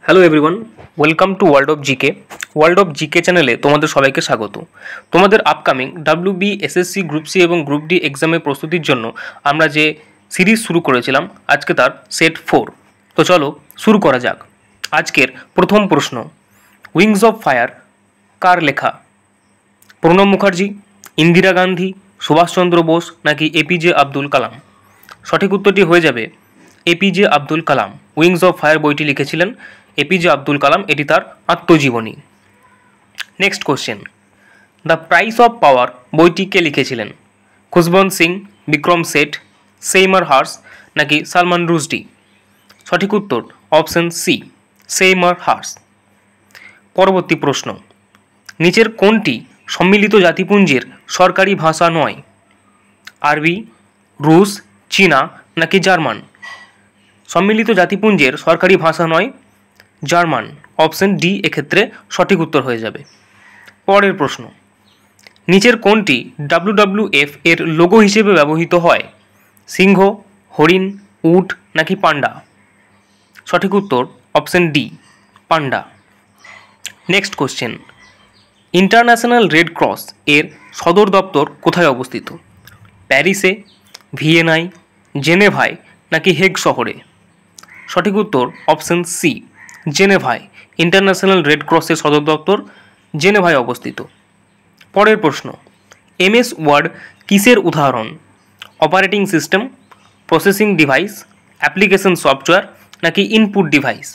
Hello everyone, welcome to world of GK চ্যানেলে তোমাদের সবাইকে স্বাগত। তোমাদের upcoming WB, SSC, group C এবং গ্রুপ ডি এক্সামের প্রস্তুতির জন্য আমরা যে সিরিজ শুরু করেছিলাম, আজকে তার সেট 4। তো চলো শুরু করা যাক। আজকের প্রথম প্রশ্ন, উইংস অফ ফায়ার কার লেখা? প্রণব মুখার্জি, ইন্দিরা গান্ধী, সুভাষচন্দ্র বোস নাকি এপিজে আব্দুল কালাম? সঠিক উত্তরটি হয়ে যাবে APJ Abdul Kalam. Wings of fire বইটি লিখেছিলেন এপিজে আব্দুল কালাম, এটি তার আত্মজীবনী। Next question, the price of power বইটি কে লিখেছিলেন? খুশবন্ত সিং, বিক্রম সেঠ, সেইমার হার্স নাকি সালমান রুশডি? সঠিক উত্তর অপশন সি, সেইমার হার্স। পরবর্তী প্রশ্ন, নিচের কোনটি সম্মিলিত জাতিপুঞ্জের সরকারি ভাষা নয়? আরবি, রুশ, চীনা নাকি জার্মান? সম্মিলিত জাতিপুঞ্জের সরকারি ভাষা নয় জার্মান। অপশন ডি এক্ষেত্রে সঠিক উত্তর হয়ে যাবে। পরের প্রশ্ন, নিচের কোনটি ডাব্লিউডাব্লিউএফ এর লোগো হিসেবে ব্যবহৃত হয়? সিংহ, হরিণ, উট নাকি পান্ডা? সঠিক উত্তর option D, panda. Next question, international red cross এর সদর দপ্তর কোথায় অবস্থিত? প্যারিসে, ভিয়েনায়, জেনেভায় নাকি হেগ শহরে? সঠিক উত্তর অপশন সি, জেনেভায়। ইন্টারন্যাশনাল রেড ক্রসের সদর দপ্তর জেনেভায় অবস্থিত। পরের প্রশ্ন, এমএস ওয়ার্ড কিসের উদাহরণ? Operating system, processing device, application software নাকি ইনপুট ডিভাইস?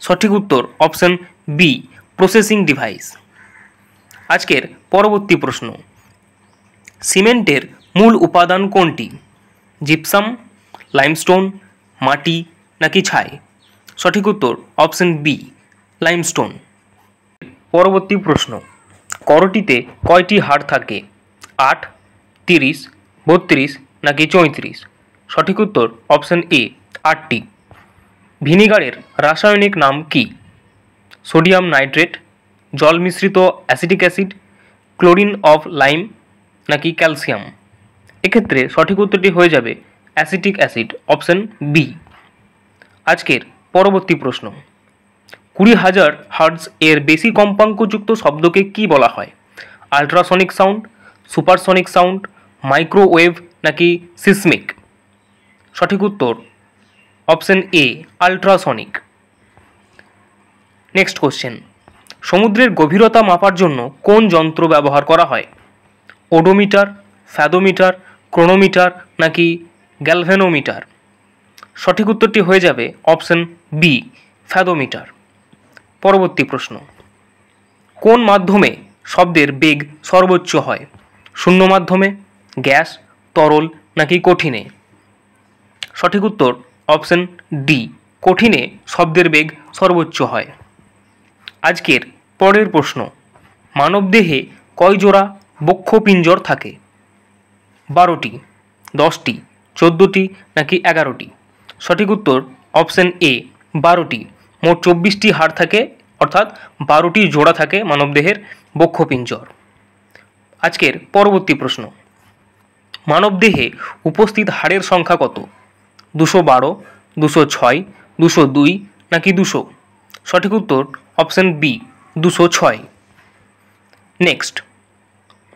সঠিক উত্তর অপশন বি, প্রসেসিং ডিভাইস। আজকের পরবর্তী প্রশ্ন, সিমেন্টের মূল উপাদান কোনটি? জিপসাম, লাইমস্টোন, মাটি নাকি ছাই? সঠিক উত্তর অপশন বি, লাইমস্টোন। পরবর্তী প্রশ্ন, করটিতে কয়টি হাড় থাকে? 8, 30, 32 নাকি 34? সঠিক উত্তর অপশন এ, 8টি। ভিনিগারের রাসায়নিক নাম কি? সোডিয়াম নাইট্রেট, জল মিশ্রিত acetic acid, chlorine of lime নাকি ক্যালসিয়াম? এক্ষেত্রে সঠিক উত্তরটি হয়ে যাবে অ্যাসিটিক অ্যাসিড, অপশন বি। আজকের পরবর্তী প্রশ্ন, 20,000 হার্টজ এর বেশি কম্পাঙ্কযুক্ত শব্দকে কি বলা হয়? Ultrasonic sound, supersonic sound, microwave নাকি সিসমিক? সঠিক উত্তর option A, ultrasonic. Next question, সমুদ্রের গভীরতা মাপার জন্য কোন যন্ত্র ব্যবহার করা হয়? ওডোমিটার, ফ্যাদোমিটার, ক্রোনোমিটার নাকি গ্যালভেনোমিটার? সঠিক উত্তরটি হয়ে যাবে অপশন বি, ফ্যাদোমিটার। পরবর্তী প্রশ্ন, কোন মাধ্যমে শব্দের বেগ সর্বোচ্চ হয়? শূন্য মাধ্যমে, গ্যাস, তরল নাকি কঠিনে? সঠিক উত্তর অপশন ডি, কঠিনে শব্দের বেগ সর্বোচ্চ হয়। আজকের পরের প্রশ্ন, মানবদেহে কয় জোড়া বক্ষপিঞ্জর থাকে? 12টি, 10টি, 14টি নাকি 11টি? সঠিক উত্তর অপশন এ, 12টি। মোট 24টি হাড় থাকে, অর্থাৎ 12টি জোড়া থাকে মানবদেহের বক্ষপিঞ্জর। আজকের পরবর্তী প্রশ্ন, মানবদেহে উপস্থিত হাড়ের সংখ্যা কত? 212, 206, 202 নাকি 200? সঠিক উত্তর অপশন বি, 206। নেক্সট,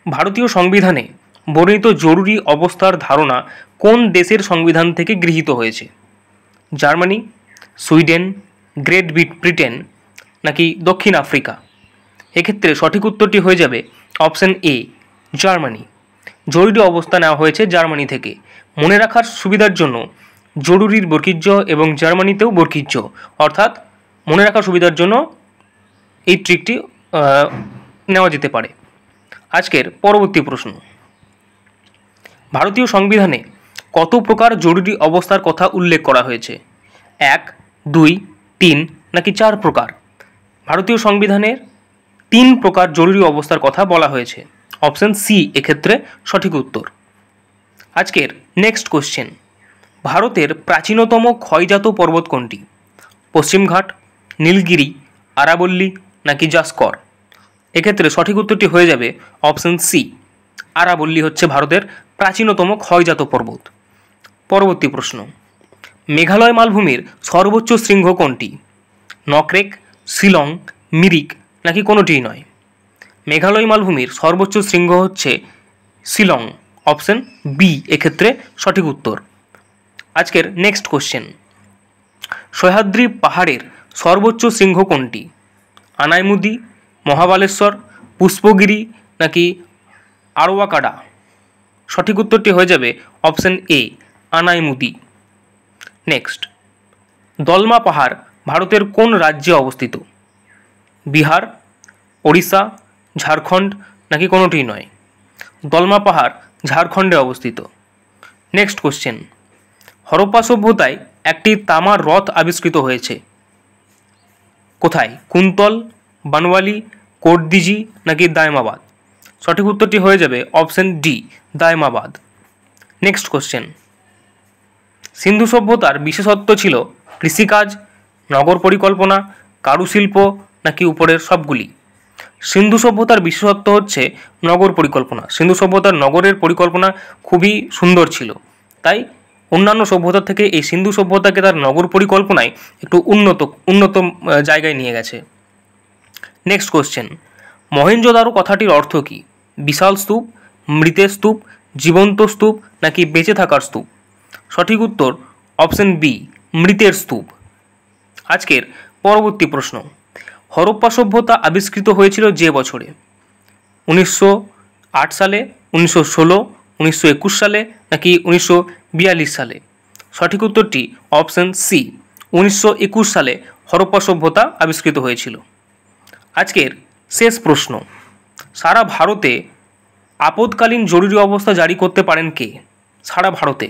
ভারতীয় সংবিধানে বর্ণিত জরুরি অবস্থার ধারণা কোন দেশের সংবিধান থেকে গৃহীত হয়েছে? জার্মানি, সুইডেন, গ্রেট ব্রিটেন নাকি দক্ষিণ আফ্রিকা? এক্ষেত্রে সঠিক উত্তরটি হয়ে যাবে অপশন এ, জার্মানি। জরুরি অবস্থা নেওয়া হয়েছে জার্মানি থেকে। মনে রাখার সুবিধার জন্য জরুরির বর্গীর্য এবং জার্মানিতেও বর্গীর্য, অর্থাৎ মনে রাখার সুবিধার জন্য এই ট্রিকটি নেওয়া যেতে পারে। আজকের পরবর্তী প্রশ্ন, ভারতীয় সংবিধানে কত প্রকার জরুরি অবস্থার কথা উল্লেখ করা হয়েছে? 1, 2, 3 নাকি 4 প্রকার? ভারতীয় সংবিধানের 3 প্রকার জরুরি অবস্থার কথা বলা হয়েছে। অপশন সি এক্ষেত্রে সঠিক উত্তর। আজকের নেক্সট কোশ্চেন, ভারতের প্রাচীনতম ক্ষয়জাত পর্বত কোনটি? পশ্চিমঘাট, নীলগিরি, আরাবল্লী নাকি জাস্কর? এক্ষেত্রে সঠিক উত্তরটি হয়ে যাবে অপশন সি, আরাবল্লী হচ্ছে ভারতের প্রাচীনতম ক্ষয়জাত পর্বত। পরবর্তী প্রশ্ন, মেঘালয় মালভূমির সর্বোচ্চ শৃঙ্গ কোনটি? নকরেক, শিলং, মিরিক নাকি কোনোটিই নয়? মেঘালয় মালভূমির সর্বোচ্চ শৃঙ্গ হচ্ছে শিলং, অপশন বি এক্ষেত্রে সঠিক উত্তর। আজকের নেক্সট কোশ্চেন, সহ্যাদ্রি পাহাড়ের সর্বোচ্চ শৃঙ্গ কোনটি? আনাইমুদি, মহাবালেশ্বর, পুষ্পগিরি নাকি আরওয়াকাডা? সঠিক উত্তরটি হয়ে যাবে option A Anamudi. Next, Dalma পাহাড় ভারতের কোন রাজ্যে অবস্থিত? বিহার, ওড়িশা, ঝাড়খণ্ড নাকি কোনোটিই নয়? দলমা পাহাড় ঝাড়খণ্ডে অবস্থিত। নেক্সট কোশ্চেন, হরপ্পা সভ্যতায় একটি তামার রথ আবিষ্কৃত হয়েছে কোথায়? কুন্তল, বানওয়ালি, কোটদিজি নাকি দায়মাবাদ? সঠিক উত্তরটি হয়ে যাবে অপশন ডি দায়মাবাদ। নেক্সট কোশ্চেন, সিন্ধু সভ্যতার বিশেষত্ব ছিল কৃষিকাজ, নগর পরিকল্পনা, কারুশিল্প নাকি উপরের সবগুলি? সিন্ধু সভ্যতার বিশেষত্ব হচ্ছে নগর পরিকল্পনা। সিন্ধু সভ্যতার নগরের পরিকল্পনা খুবই সুন্দর ছিল, তাই অন্যান্য সভ্যতার থেকে এই সিন্ধু সভ্যতাকে তার নগর পরিকল্পনায় একটু উন্নত জায়গায় নিয়ে গেছে। নেক্সট কোশ্চেন, মহেঞ্জোদারো কথাটির অর্থ কী? বিশাল স্তূপ, মৃতের স্তূপ, জীবন্ত স্তূপ নাকি বেঁচে থাকার স্তূপ? সঠিক উত্তর অপশন বি মৃতের স্তূপ। আজকের পরবর্তী প্রশ্ন, হরপ্পা সভ্যতা আবিষ্কৃত হয়েছিল যে বছরে? 1908 সালে, 1916, 1921 সালে নাকি 1942 সালে? সঠিক উত্তরটি অপশন সি 1921 সালে হরপ্পা সভ্যতা আবিষ্কৃত হয়েছিল। আজকের শেষ প্রশ্ন, সারা ভারতে আপদকালীন জরুরি অবস্থা জারি করতে পারেন কে? সারা ভারতে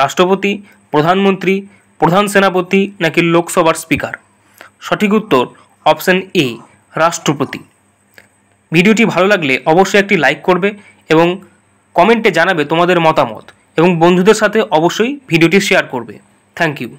রাষ্ট্রপতি, প্রধানমন্ত্রী, প্রধান সেনাপতি নাকি লোকসভার স্পিকার? সঠিক উত্তর অপশন এ রাষ্ট্রপতি। ভিডিওটি ভালো লাগলে অবশ্যই একটি লাইক করবে এবং কমেন্টে জানাবে তোমাদের মতামত এবং বন্ধুদের সাথে অবশ্যই ভিডিওটি শেয়ার করবে। Thank you.